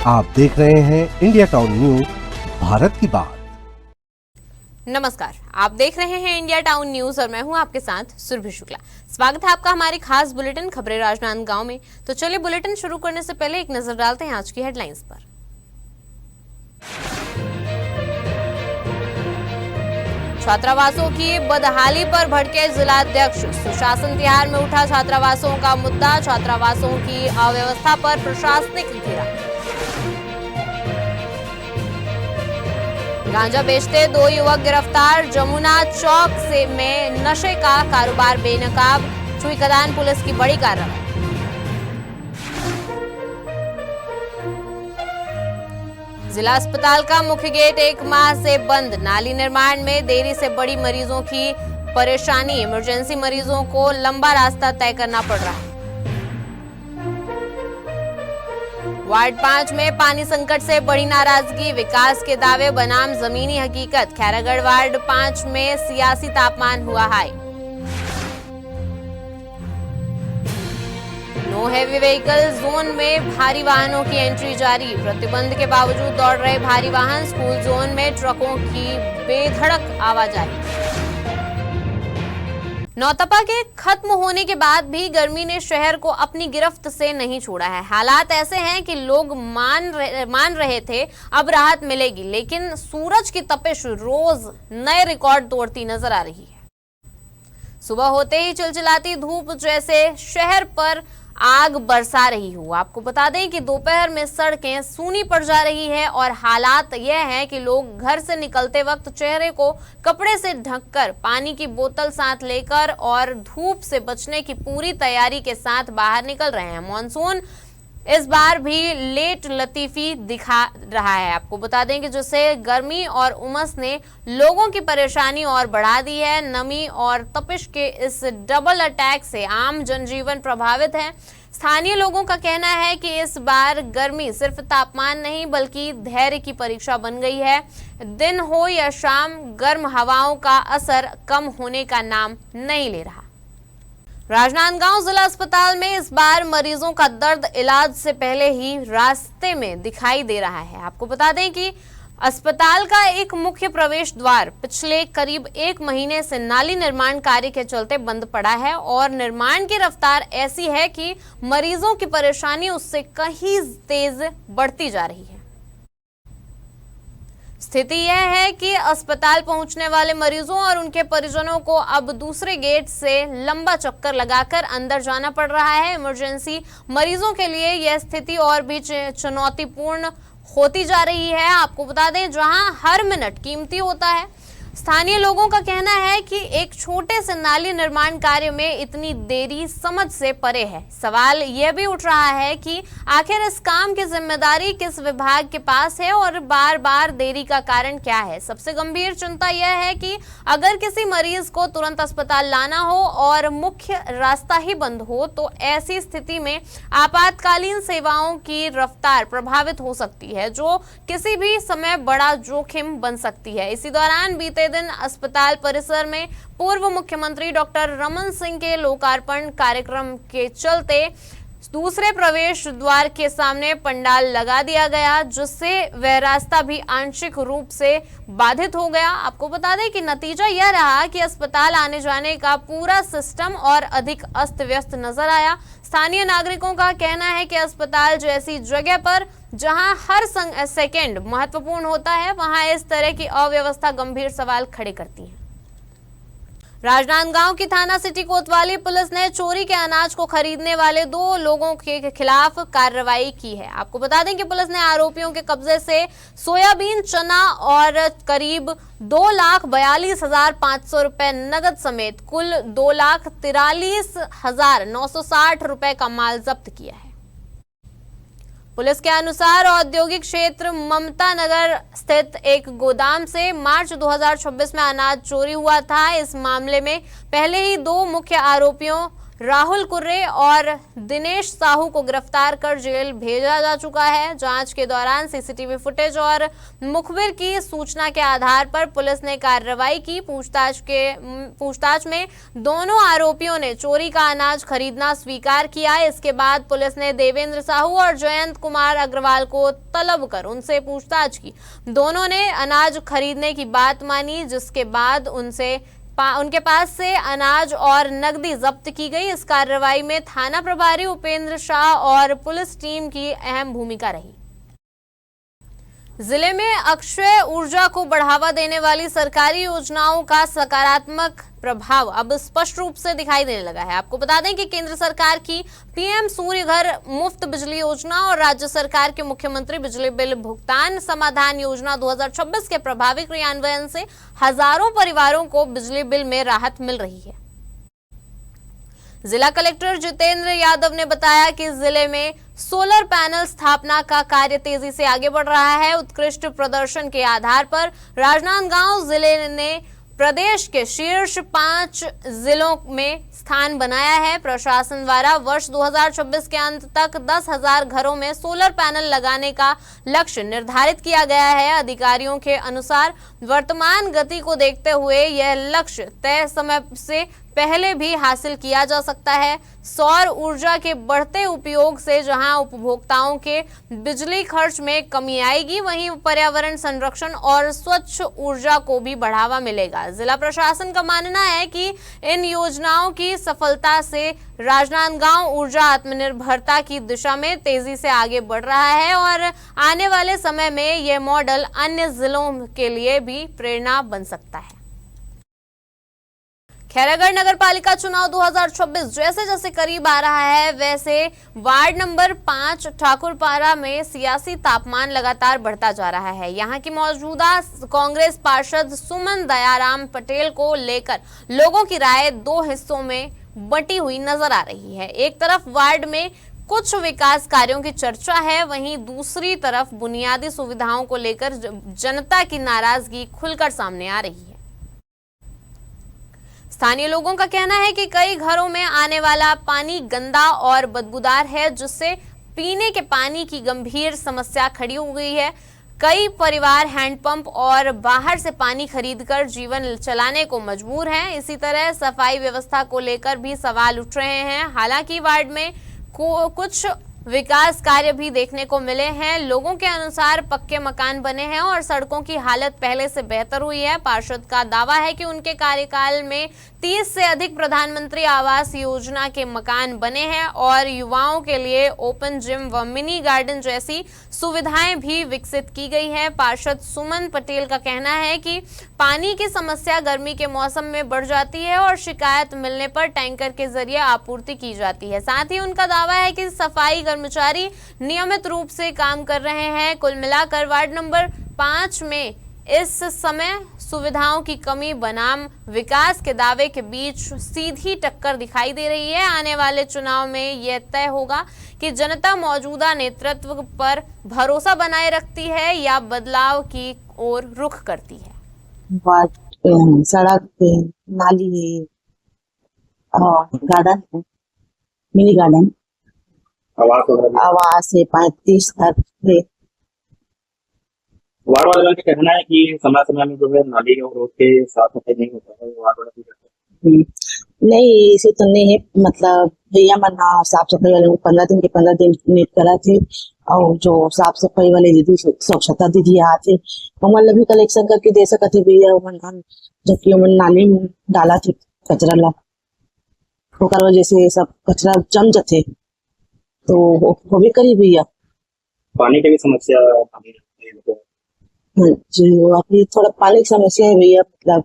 आप देख रहे हैं इंडिया टाउन न्यूज, भारत की बात। नमस्कार, आप देख रहे हैं इंडिया टाउन न्यूज और मैं हूं आपके साथ सुरभि शुक्ला। स्वागत है आपका हमारी खास बुलेटिन खबरें राजनांदगांव में। तो चलिए बुलेटिन शुरू करने से पहले एक नजर डालते हैं आज की हेडलाइंस पर। छात्रावासों की बदहाली पर भड़के जिलाध्यक्ष, सुशासन तिहार में उठा छात्रावासों का मुद्दा, छात्रावासों की अव्यवस्था पर प्रशासनिक घेरा। गांजा बेचते 2 युवक गिरफ्तार, जमुना चौक में नशे का कारोबार बेनकाब, छुई कदान पुलिस की बड़ी कार्रवाई। जिला अस्पताल का मुख्य गेट 1 माह से बंद, नाली निर्माण में देरी से बड़ी मरीजों की परेशानी, इमरजेंसी मरीजों को लंबा रास्ता तय करना पड़ रहा है। वार्ड 5 में पानी संकट से बड़ी नाराजगी, विकास के दावे बनाम जमीनी हकीकत, खैरागढ़ वार्ड 5 में सियासी तापमान हुआ high. Know heavy vehicle zone में भारी वाहनों की एंट्री जारी, प्रतिबंध के बावजूद दौड़ रहे भारी वाहन, स्कूल जोन में ट्रकों की बेधड़क आवाजाही। नौतपा के खत्म होने के बाद भी गर्मी ने शहर को अपनी गिरफ्त से नहीं छोड़ा है। हालात ऐसे हैं कि लोग मान रहे थे अब राहत मिलेगी, लेकिन सूरज की तपिश रोज नए रिकॉर्ड तोड़ती नजर आ रही है। सुबह होते ही चिलचिलाती धूप जैसे शहर पर आग बरसा रही हो। आपको बता दें कि दोपहर में सड़कें सूनी पड़ जा रही है और हालात यह है कि लोग घर से निकलते वक्त चेहरे को कपड़े से ढककर, पानी की बोतल साथ लेकर और धूप से बचने की पूरी तैयारी के साथ बाहर निकल रहे हैं। मॉनसून इस बार भी लेट लतीफी दिखा रहा है। आपको बता दें कि जिससे गर्मी और उमस ने लोगों की परेशानी और बढ़ा दी है। नमी और तपिश के इस डबल अटैक से आम जनजीवन प्रभावित है। स्थानीय लोगों का कहना है कि इस बार गर्मी सिर्फ तापमान नहीं बल्कि धैर्य की परीक्षा बन गई है। दिन हो या शाम, गर्म हवाओं का असर कम होने का नाम नहीं ले रहा। राजनांदगांव जिला अस्पताल में इस बार मरीजों का दर्द इलाज से पहले ही रास्ते में दिखाई दे रहा है। आपको बता दें कि अस्पताल का एक मुख्य प्रवेश द्वार पिछले करीब 1 महीने से नाली निर्माण कार्य के चलते बंद पड़ा है और निर्माण की रफ्तार ऐसी है कि मरीजों की परेशानी उससे कहीं तेज बढ़ती जा रही है। स्थिति यह है कि अस्पताल पहुंचने वाले मरीजों और उनके परिजनों को अब दूसरे गेट से लंबा चक्कर लगाकर अंदर जाना पड़ रहा है। इमरजेंसी मरीजों के लिए यह स्थिति और भी चुनौतीपूर्ण होती जा रही है। आपको बता दें, जहां हर मिनट कीमती होता है, स्थानीय लोगों का कहना है कि एक छोटे से नाली निर्माण कार्य में इतनी देरी समझ से परे है। सवाल यह भी उठ रहा है कि आखिर इस काम की जिम्मेदारी किस विभाग के पास है और बार बार देरी का कारण क्या है। सबसे गंभीर चिंता यह है कि अगर किसी मरीज को तुरंत अस्पताल लाना हो और मुख्य रास्ता ही बंद हो तो ऐसी स्थिति में आपातकालीन सेवाओं की रफ्तार प्रभावित हो सकती है, जो किसी भी समय बड़ा जोखिम बन सकती है। इसी दौरान बीते दिन अस्पताल परिसर में पूर्व मुख्यमंत्री डॉक्टर रमन सिंह के लोकार्पण कार्यक्रम के चलते दूसरे प्रवेश द्वार के सामने पंडाल लगा दिया गया, जिससे वह रास्ता भी आंशिक रूप से बाधित हो गया। आपको बता दें कि नतीजा यह रहा कि अस्पताल आने जाने का पूरा सिस्टम और अधिक अस्त व्यस्त नजर आया। स्थानीय नागरिकों का कहना है कि अस्पताल जैसी जगह पर जहां हर सेकंड महत्वपूर्ण होता है, वहां इस तरह की अव्यवस्था गंभीर सवाल खड़े करती है। राजनांदगांव की थाना सिटी कोतवाली पुलिस ने चोरी के अनाज को खरीदने वाले 2 लोगों के खिलाफ कार्रवाई की है। आपको बता दें कि पुलिस ने आरोपियों के कब्जे से सोयाबीन, चना और करीब 2,42,500 रुपए नगद समेत कुल 2,43,960 रुपए का माल जब्त किया है। पुलिस के अनुसार औद्योगिक क्षेत्र ममता नगर स्थित एक गोदाम से मार्च 2026 में अनाज चोरी हुआ था। इस मामले में पहले ही 2 मुख्य आरोपियों राहुल कुर्रे और दिनेश साहू को गिरफ्तार कर जेल भेजा जा चुका है। जांच के दौरान सीसीटीवी फुटेज और मुखबिर की सूचना के आधार पर पुलिस ने कार्रवाई की। पूछताछ में दोनों आरोपियों ने चोरी का अनाज खरीदना स्वीकार किया। इसके बाद पुलिस ने देवेंद्र साहू और जयंत कुमार अग्रवाल को तलब कर उनसे पूछताछ की। दोनों ने अनाज खरीदने की बात मानी, जिसके बाद उनके पास से अनाज और नकदी जब्त की गई। इस कार्रवाई में थाना प्रभारी उपेंद्र शाह और पुलिस टीम की अहम भूमिका रही। जिले में अक्षय ऊर्जा को बढ़ावा देने वाली सरकारी योजनाओं का सकारात्मक प्रभाव अब स्पष्ट रूप से दिखाई देने लगा है। आपको बता दें कि केंद्र सरकार की पीएम सूर्य घर मुफ्त बिजली योजना और राज्य सरकार के मुख्यमंत्री बिजली बिल भुगतान समाधान योजना 2026 के प्रभावी क्रियान्वयन से हजारों परिवारों को बिजली बिल में राहत मिल रही है। जिला कलेक्टर जितेंद्र यादव ने बताया कि जिले में सोलर पैनल स्थापना का कार्य तेजी से आगे बढ़ रहा है। उत्कृष्ट प्रदर्शन के आधार पर राजनांदगांव जिले ने प्रदेश के शीर्ष 5 जिलों में स्थान बनाया है। प्रशासन द्वारा वर्ष 2026 के अंत तक 10,000 घरों में सोलर पैनल लगाने का लक्ष्य निर्धारित किया गया है। अधिकारियों के अनुसार वर्तमान गति को देखते हुए यह लक्ष्य तय समय से पहले भी हासिल किया जा सकता है। सौर ऊर्जा के बढ़ते उपयोग से जहां उपभोक्ताओं के बिजली खर्च में कमी आएगी, वहीं पर्यावरण संरक्षण और स्वच्छ ऊर्जा को भी बढ़ावा मिलेगा। जिला प्रशासन का मानना है कि इन योजनाओं की सफलता से राजनांदगांव ऊर्जा आत्मनिर्भरता की दिशा में तेजी से आगे बढ़ रहा है और आने वाले समय में यह मॉडल अन्य जिलों के लिए भी प्रेरणा बन सकता है। खैरागढ़ नगर पालिका चुनाव 2026 जैसे जैसे करीब आ रहा है, वैसे वार्ड नंबर 5 ठाकुरपारा में सियासी तापमान लगातार बढ़ता जा रहा है। यहां की मौजूदा कांग्रेस पार्षद सुमन दयाराम पटेल को लेकर लोगों की राय 2 हिस्सों में बंटी हुई नजर आ रही है। एक तरफ वार्ड में कुछ विकास कार्यों की चर्चा है, वहीं दूसरी तरफ बुनियादी सुविधाओं को लेकर जनता की नाराजगी खुलकर सामने आ रही है। स्थानीय लोगों का कहना है कि कई घरों में आने वाला पानी गंदा और बदबूदार है, जिससे पीने के पानी की गंभीर समस्या खड़ी हो गई है। कई परिवार हैंडपंप और बाहर से पानी खरीदकर जीवन चलाने को मजबूर हैं। इसी तरह सफाई व्यवस्था को लेकर भी सवाल उठ रहे हैं। हालांकि वार्ड में कुछ विकास कार्य भी देखने को मिले हैं। लोगों के अनुसार पक्के मकान बने हैं और सड़कों की हालत पहले से बेहतर हुई है। पार्षद का दावा है कि उनके कार्यकाल में 30 से अधिक प्रधानमंत्री आवास योजना के मकान बने हैं और युवाओं के लिए ओपन जिम व मिनी गार्डन जैसी सुविधाएं भी विकसित की गई हैं। पार्षद सुमन पटेल का कहना है कि पानी की समस्या गर्मी के मौसम में बढ़ जाती है और शिकायत मिलने पर टैंकर के जरिए आपूर्ति की जाती है। साथ ही उनका दावा है कि सफाई कर्मचारी नियमित रूप से काम कर रहे हैं। कुल मिलाकर वार्ड नंबर 5 में इस समय सुविधाओं की कमी बनाम विकास के दावे के बीच सीधी टक्कर दिखाई दे रही है। आने वाले चुनाव में यह तय होगा कि जनता मौजूदा नेतृत्व पर भरोसा बनाए रखती है या बदलाव की ओर रुख करती है। सड़क है, नाली है और गार्डन है, मिनी गार्डन, आवास है, 35 घर है। वार्ड वालों का कहना है कि समय समय में जो है नाली और रोड के साफ सफाई नहीं होता है। वार्ड वाले नहीं, इसे तो नहीं है। मतलब भैया मना साफ सफाई वाले 15 दिन के 15 दिन मीट करा थे और जो साफ सफाई वाले दीदी स्वच्छता दीदी आते मतलब भी कलेक्शन करके दे सकते भैया जबकि नाली में डाला थे कचरा ला ओकर वजह से सब कचरा जम जाते तो वो भी करी भैया। पानी की भी समस्या जो अभी थोड़ा पानी की समस्या है भैया। मतलब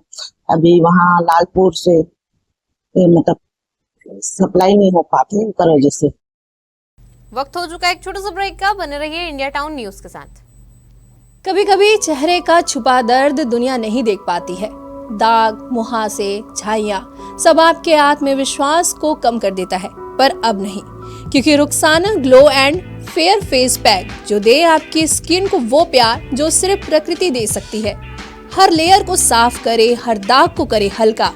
अभी वहाँ लालपुर से मतलब सप्लाई नहीं हो पाती उनकी वजह से। वक्त हो चुका है एक छोटे से ब्रेक का। बने रहिए इंडिया टाउन न्यूज के साथ। कभी कभी चेहरे का छुपा दर्द दुनिया नहीं देख पाती है। दाग, मुहासे, झाइयाँ सब आपके आत्मविश्वास को कम कर देता है, पर अब नहीं, क्योंकि Rukhsana glow and fair face pack जो दे आपकी स्किन को वो प्यार जो सिर्फ प्रकृति दे सकती है। हर लेयर को साफ करे, हर दाग को करे हल्का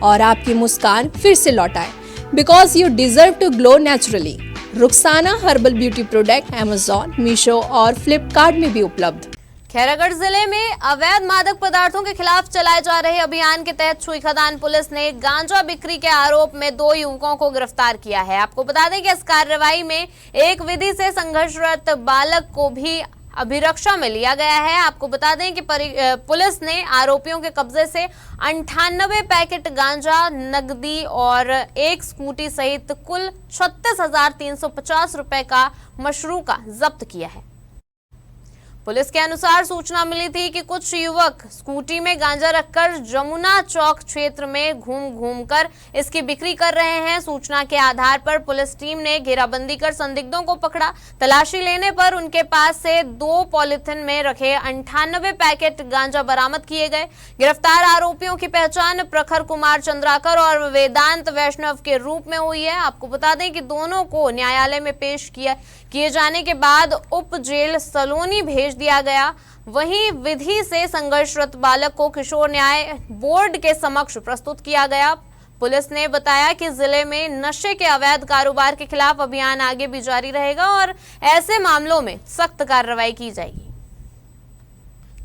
और आपकी मुस्कान फिर से लौटाए। Because you deserve to glow naturally. Rukhsana herbal beauty product Amazon, Meesho और फ्लिपकार्ट में भी उपलब्ध। खैरागढ़ जिले में अवैध मादक पदार्थों के खिलाफ चलाए जा रहे अभियान के तहत छुई खदान पुलिस ने गांजा बिक्री के आरोप में 2 युवकों को गिरफ्तार किया है। आपको बता दें कि इस कार्रवाई में एक विधि से संघर्षरत बालक को भी अभिरक्षा में लिया गया है। आपको बता दें कि पुलिस ने आरोपियों के कब्जे से 98 पैकेट गांजा, नकदी और एक स्कूटी सहित कुल 36,350 रुपए का मशरूका जब्त किया है। पुलिस के अनुसार सूचना मिली थी कि कुछ युवक स्कूटी में गांजा रखकर जमुना चौक क्षेत्र में घूम कर इसकी बिक्री कर रहे हैं। सूचना के आधार पर पुलिस टीम ने घेराबंदी कर संदिग्धों को पकड़ा। तलाशी लेने पर उनके पास से 2 पॉलिथीन में रखे 98 पैकेट गांजा बरामद किए गए। गिरफ्तार आरोपियों की पहचान प्रखर कुमार चंद्राकर और वेदांत वैष्णव के रूप में हुई है। आपको बता दें कि दोनों को न्यायालय में पेश किए जाने के बाद उप जेल सलोनी भेज दिया गया। वहीं विधि से संघर्षरत बालक को किशोर न्याय बोर्ड के समक्ष प्रस्तुत किया गया। पुलिस ने बताया कि जिले में नशे के अवैध कारोबार के खिलाफ अभियान आगे भी जारी रहेगा और ऐसे मामलों में सख्त कार्रवाई की जाएगी।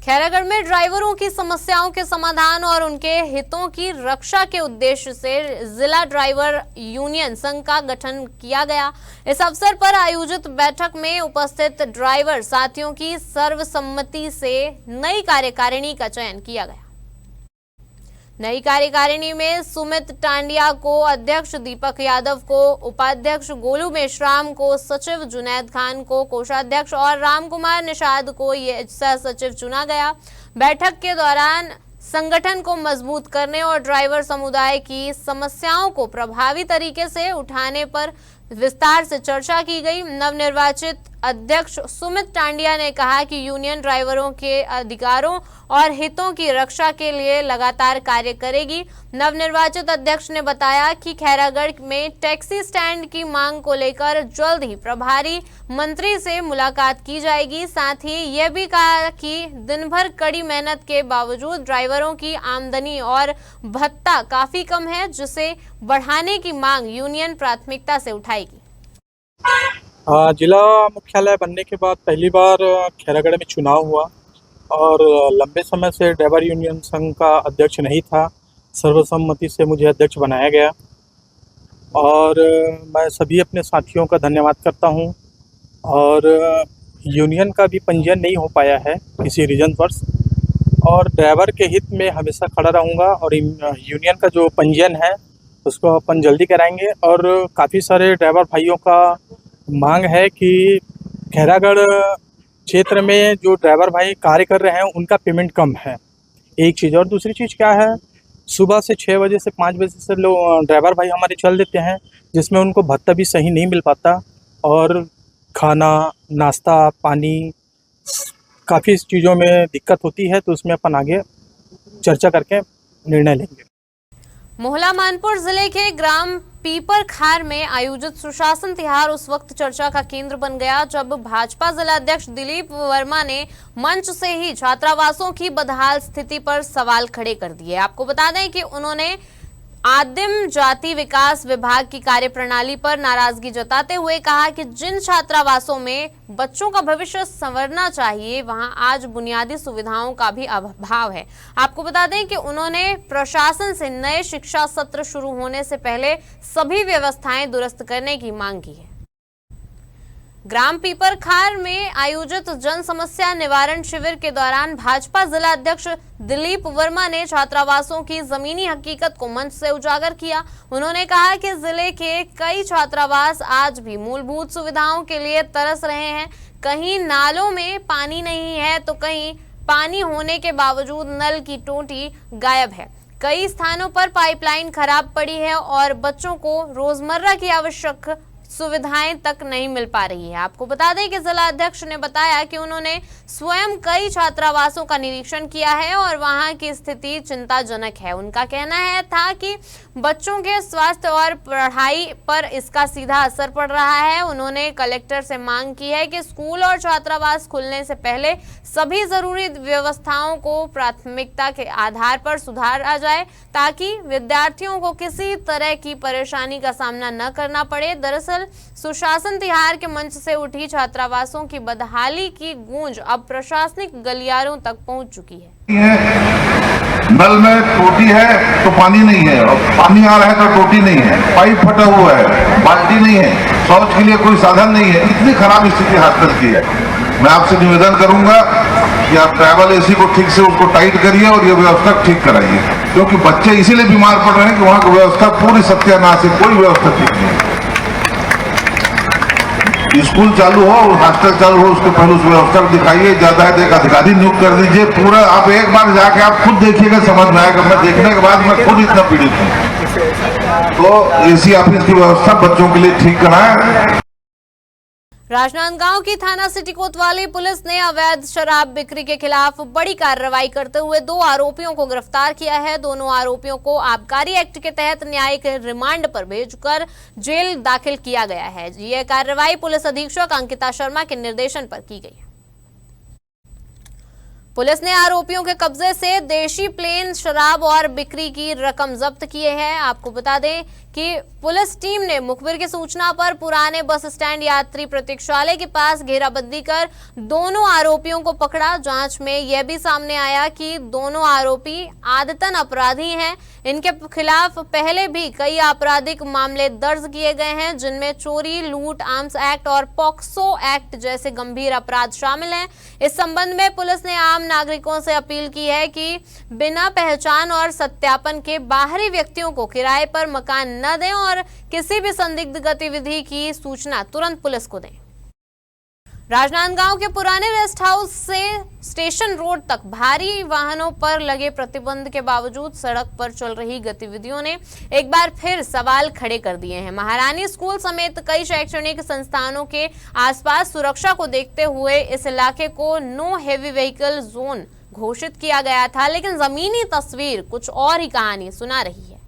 खैरागढ़ में ड्राइवरों की समस्याओं के समाधान और उनके हितों की रक्षा के उद्देश्य से जिला ड्राइवर यूनियन संघ का गठन किया गया। इस अवसर पर आयोजित बैठक में उपस्थित ड्राइवर साथियों की सर्वसम्मति से नई कार्यकारिणी का चयन किया गया। नई कार्यकारिणी में सुमित टांडिया को अध्यक्ष, दीपक यादव को उपाध्यक्ष, गोलू मेश्राम को सचिव, जुनैद खान को कोषाध्यक्ष और रामकुमार निषाद को सह सचिव चुना गया। बैठक के दौरान संगठन को मजबूत करने और ड्राइवर समुदाय की समस्याओं को प्रभावी तरीके से उठाने पर विस्तार से चर्चा की गई। नवनिर्वाचित अध्यक्ष सुमित टांडिया ने कहा कि यूनियन ड्राइवरों के अधिकारों और हितों की रक्षा के लिए लगातार कार्य करेगी। नवनिर्वाचित अध्यक्ष ने बताया कि खैरागढ़ में टैक्सी स्टैंड की मांग को लेकर जल्द ही प्रभारी मंत्री से मुलाकात की जाएगी। साथ ही यह भी कहा कि दिन भर कड़ी मेहनत के बावजूद ड्राइवरों की आमदनी और भत्ता काफी कम है, जिसे बढ़ाने की मांग यूनियन प्राथमिकता से उठाएगी। जिला मुख्यालय बनने के बाद पहली बार खैरागढ़ में चुनाव हुआ और लंबे समय से ड्राइवर यूनियन संघ का अध्यक्ष नहीं था। सर्वसम्मति से मुझे अध्यक्ष बनाया गया और मैं सभी अपने साथियों का धन्यवाद करता हूं। और यूनियन का भी पंजीयन नहीं हो पाया है किसी रीजनवर्स, और ड्राइवर के हित में हमेशा खड़ा रहूँगा और यूनियन का जो पंजीयन है उसको अपन जल्दी कराएंगे। और काफ़ी सारे ड्राइवर भाइयों का मांग है कि खैरागढ़ क्षेत्र में जो ड्राइवर भाई कार्य कर रहे हैं उनका पेमेंट कम है, एक चीज़। और दूसरी चीज़ क्या है, सुबह से 6 बजे से 5 बजे से लोग ड्राइवर भाई हमारे चल देते हैं, जिसमें उनको भत्ता भी सही नहीं मिल पाता और खाना, नाश्ता, पानी, काफ़ी चीज़ों में दिक्कत होती है। तो उसमें अपन आगे चर्चा करके निर्णय लेंगे। मोहला मानपुर जिले के ग्राम पीपर खार में आयोजित सुशासन तिहार उस वक्त चर्चा का केंद्र बन गया जब भाजपा जिलाध्यक्ष दिलीप वर्मा ने मंच से ही छात्रावासों की बदहाल स्थिति पर सवाल खड़े कर दिए। आपको बता दें कि उन्होंने आदिम जाति विकास विभाग की कार्यप्रणाली पर नाराजगी जताते हुए कहा कि जिन छात्रावासों में बच्चों का भविष्य संवरना चाहिए वहां आज बुनियादी सुविधाओं का भी अभाव है। आपको बता दें कि उन्होंने प्रशासन से नए शिक्षा सत्र शुरू होने से पहले सभी व्यवस्थाएं दुरुस्त करने की मांग की है। ग्राम पीपर खार में आयोजित जन समस्या निवारण शिविर के दौरान भाजपा जिला अध्यक्ष दिलीप वर्मा ने छात्रावासों की जमीनी हकीकत को मंच से उजागर किया। उन्होंने कहा कि जिले के कई छात्रावास आज भी मूलभूत सुविधाओं के लिए तरस रहे हैं। कहीं नालों में पानी नहीं है तो कहीं पानी होने के बावजूद नल की टोटी गायब है। कई स्थानों पर पाइपलाइन खराब पड़ी है और बच्चों को रोजमर्रा की आवश्यक सुविधाएं तक नहीं मिल पा रही है। आपको बता दें कि जिला अध्यक्ष ने बताया कि उन्होंने स्वयं कई छात्रावासों का निरीक्षण किया है और वहां की स्थिति चिंताजनक है। उनका कहना था कि बच्चों के स्वास्थ्य और पढ़ाई पर इसका सीधा असर पड़ रहा है। उन्होंने कलेक्टर से मांग की है कि स्कूल और छात्रावास खुलने से पहले सभी जरूरी व्यवस्थाओं को प्राथमिकता के आधार पर सुधारा जाए ताकि विद्यार्थियों को किसी तरह की परेशानी का सामना न करना पड़े। दरअसल सुशासन तिहार के मंच से उठी छात्रावासों की बदहाली की गूंज अब प्रशासनिक गलियारों तक पहुंच चुकी है। नल में टोटी है तो पानी नहीं है, और पानी आ रहा है तो टोटी नहीं है, पाइप फटा हुआ है, बाल्टी नहीं है, शौच के लिए कोई साधन नहीं है। इतनी खराब स्थिति हॉस्पिटल की है। मैं आपसे निवेदन करूंगा कि आप ट्रैवल एसी को ठीक से उसको टाइट करिए और ये व्यवस्था ठीक कराइए, क्योंकि बच्चे इसीलिए बीमार पड़ रहे हैं कि वहाँ की व्यवस्था पूरी सत्यानाश है, कोई व्यवस्था ठीक नहीं है। स्कूल चालू हो और हॉस्टल चालू हो, उसके पहले उस व्यवस्था को दिखाइए। ज्यादा है तो एक अधिकारी नियुक्त कर दीजिए। पूरा आप एक बार जाके आप खुद देखिएगा, समझ में आएगा। मैं देखने के बाद मैं खुद इतना पीड़ित हूँ। तो एसी ऑफिस की व्यवस्था बच्चों के लिए ठीक कराएं। राजनांदगांव की थाना सिटी कोतवाली पुलिस ने अवैध शराब बिक्री के खिलाफ बड़ी कार्रवाई करते हुए 2 आरोपियों को गिरफ्तार किया है। दोनों आरोपियों को आबकारी एक्ट के तहत न्यायिक रिमांड पर भेजकर जेल दाखिल किया गया है। यह कार्रवाई पुलिस अधीक्षक अंकिता शर्मा के निर्देशन पर की गई है। पुलिस ने आरोपियों के कब्जे से देशी प्लेन शराब और बिक्री की रकम जब्त किए हैं। आपको बता दें कि पुलिस टीम ने मुखबिर की सूचना पर पुराने बस स्टैंड यात्री प्रतीक्षालय के पास घेराबंदी कर दोनों आरोपियों को पकड़ा। जांच में यह भी सामने आया कि दोनों आरोपी आदतन अपराधी हैं। इनके खिलाफ पहले भी कई आपराधिक मामले दर्ज किए गए हैं, जिनमें चोरी, लूट, आर्म्स एक्ट और पॉक्सो एक्ट जैसे गंभीर अपराध शामिल हैं। इस संबंध में पुलिस ने आम नागरिकों से अपील की है कि बिना पहचान और सत्यापन के बाहरी व्यक्तियों को किराए पर मकान न दें और किसी भी संदिग्ध गतिविधि की सूचना तुरंत पुलिस को दें। राजनांदगांव के पुराने रेस्ट हाउस से स्टेशन रोड तक भारी वाहनों पर लगे प्रतिबंध के बावजूद सड़क पर चल रही गतिविधियों ने एक बार फिर सवाल खड़े कर दिए हैं। महारानी स्कूल समेत कई शैक्षणिक संस्थानों के आसपास सुरक्षा को देखते हुए इस इलाके को नो हेवी व्हीकल जोन घोषित किया गया था, लेकिन जमीनी तस्वीर कुछ और ही कहानी सुना रही है।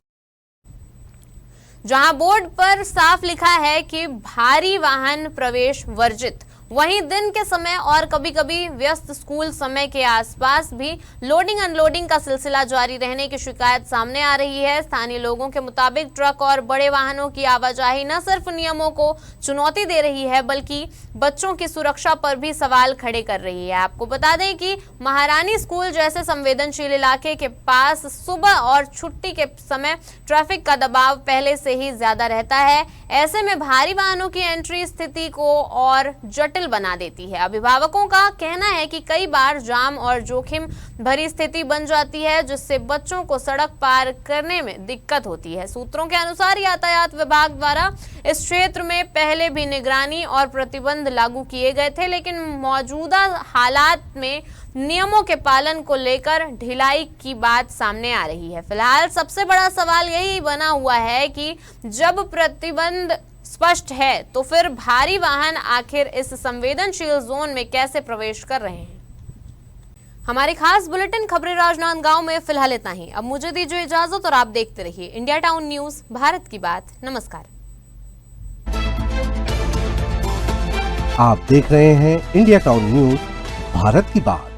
जहां बोर्ड पर साफ लिखा है कि भारी वाहन प्रवेश वर्जित, वहीं दिन के समय और कभी कभी व्यस्त स्कूल समय के आसपास भी लोडिंग अनलोडिंग का सिलसिला जारी रहने की शिकायत सामने आ रही है। स्थानीय लोगों के मुताबिक ट्रक और बड़े वाहनों की आवाजाही न सिर्फ नियमों को चुनौती दे रही है बल्कि बच्चों की सुरक्षा पर भी सवाल खड़े कर रही है। आपको बता दें कि महारानी स्कूल जैसे संवेदनशील इलाके के पास सुबह और छुट्टी के समय ट्रैफिक का दबाव पहले से ही ज्यादा रहता है। ऐसे में भारी वाहनों की एंट्री स्थिति को और जटिल बना देती है। अभिभावकों का कहना है कि कई बार जाम और जोखिम भरी स्थिति बन जाती है, जिससे बच्चों को सड़क पार करने में दिक्कत होती है। सूत्रों के अनुसार यातायात विभाग द्वारा इस क्षेत्र में पहले भी निगरानी और प्रतिबंध लागू किए गए थे, लेकिन मौजूदा हालात में नियमों के पालन को लेकर ढिलाई की बात सामने आ रही है। फिलहाल सबसे बड़ा सवाल यही बना हुआ है कि जब प्रतिबंध स्पष्ट है तो फिर भारी वाहन आखिर इस संवेदनशील जोन में कैसे प्रवेश कर रहे हैं। हमारी खास बुलेटिन खबरें राजनांदगांव में फिलहाल इतना ही। अब मुझे दीजिए इजाजत और आप देखते रहिए इंडिया टाउन न्यूज, भारत की बात। नमस्कार। आप देख रहे हैं इंडिया टाउन न्यूज, भारत की बात।